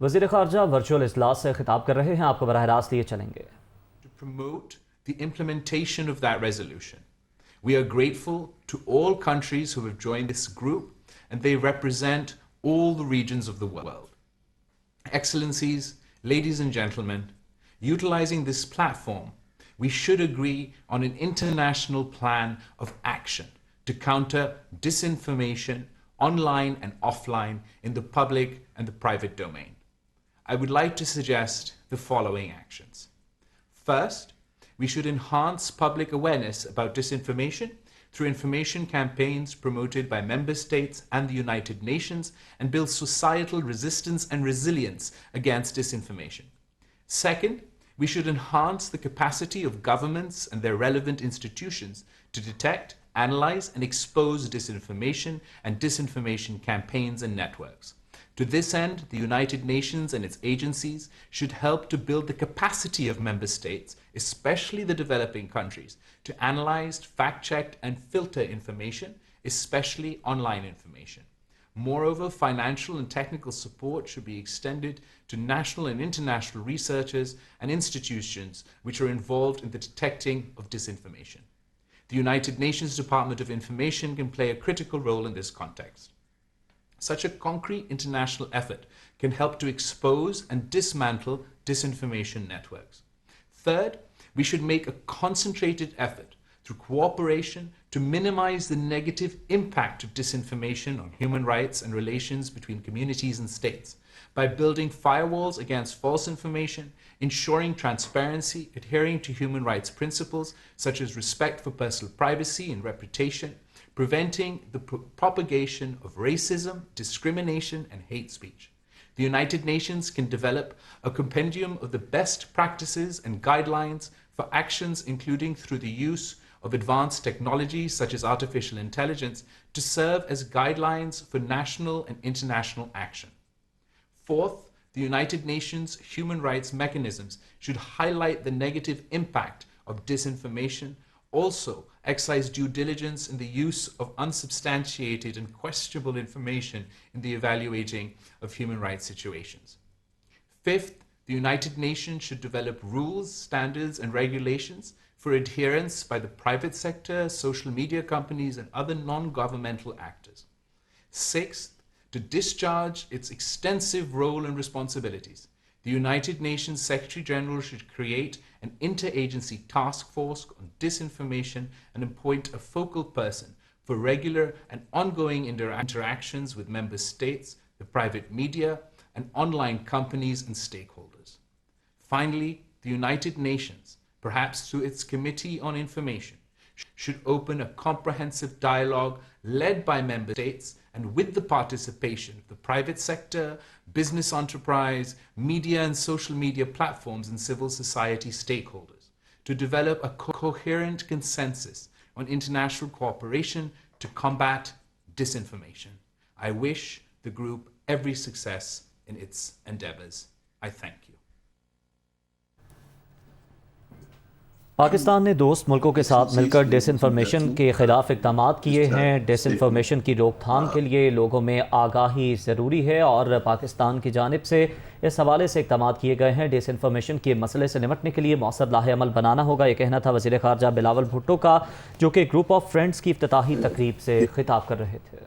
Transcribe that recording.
وزیر خارجہ ورچوئل اجلاس سے خطاب کر رہے ہیں، آپ کو براہ راست لیے چلیں گے. To promote the implementation of that resolution. We are grateful to all countries who have joined this group, and they represent all the regions of the world. Excellencies, ladies and gentlemen, utilizing this platform, we should agree on an international plan of action to counter disinformation online and offline in the public and the private domain. I would like to suggest the following actions. First, we should enhance public awareness about disinformation through information campaigns promoted by member states and the United Nations and build societal resistance and resilience against disinformation. Second, we should enhance the capacity of governments and their relevant institutions to detect, analyze, and expose disinformation and disinformation campaigns and networks. To this end, the United Nations and its agencies should help to build the capacity of member states, especially the developing countries, to analyze, fact-check, and filter information, especially online information. Moreover, financial and technical support should be extended to national and international researchers and institutions which are involved in the detecting of disinformation. The United Nations Department of Information can play a critical role in this context. Such a concrete international effort can help to expose and dismantle disinformation networks. Third, we should make a concentrated effort through cooperation to minimize the negative impact of disinformation on human rights and relations between communities and states by building firewalls against false information, ensuring transparency, adhering to human rights principles such as respect for personal privacy and reputation, preventing the propagation of racism, discrimination, and hate speech. The United Nations can develop a compendium of the best practices and guidelines for actions, including through the use of advanced technologies such as artificial intelligence, to serve as guidelines for national and international action. Fourth, the United Nations human rights mechanisms should highlight the negative impact of disinformation, also exercise due diligence in the use of unsubstantiated and questionable information in the evaluating of human rights situations. Fifth, the United Nations should develop rules, standards, and regulations for adherence by the private sector, social media companies, and other non-governmental actors. Sixth, to discharge its extensive role and responsibilities, the United Nations Secretary General should create an interagency task force on disinformation and appoint a focal person for regular and ongoing interactions with member states, the private media, and online companies and stakeholders. Finally, the United Nations, perhaps through its Committee on Information, should open a comprehensive dialogue led by member states and with the participation of the private sector, business enterprise, media and social media platforms, and civil society stakeholders to develop a coherent consensus on international cooperation to combat disinformation. I wish the group every success in its endeavors. I thank you. Pakistan نے دوست ملکوں کے ساتھ مل کر ڈس information کے خلاف اقدامات کیے ہیں. ڈس انفارمیشن کی روک تھام کے لیے لوگوں میں آگاہی ضروری ہے اور پاکستان کی جانب سے اس حوالے سے اقدامات کیے گئے ہیں. ڈس انفارمیشن کے مسئلے سے نمٹنے کے لیے مؤثر لائحہ عمل بنانا ہوگا، یہ کہنا تھا وزیر خارجہ بلاول بھٹو کا، جو کہ گروپ آف فرینڈز کی افتتاحی تقریب سے خطاب کر رہے تھے.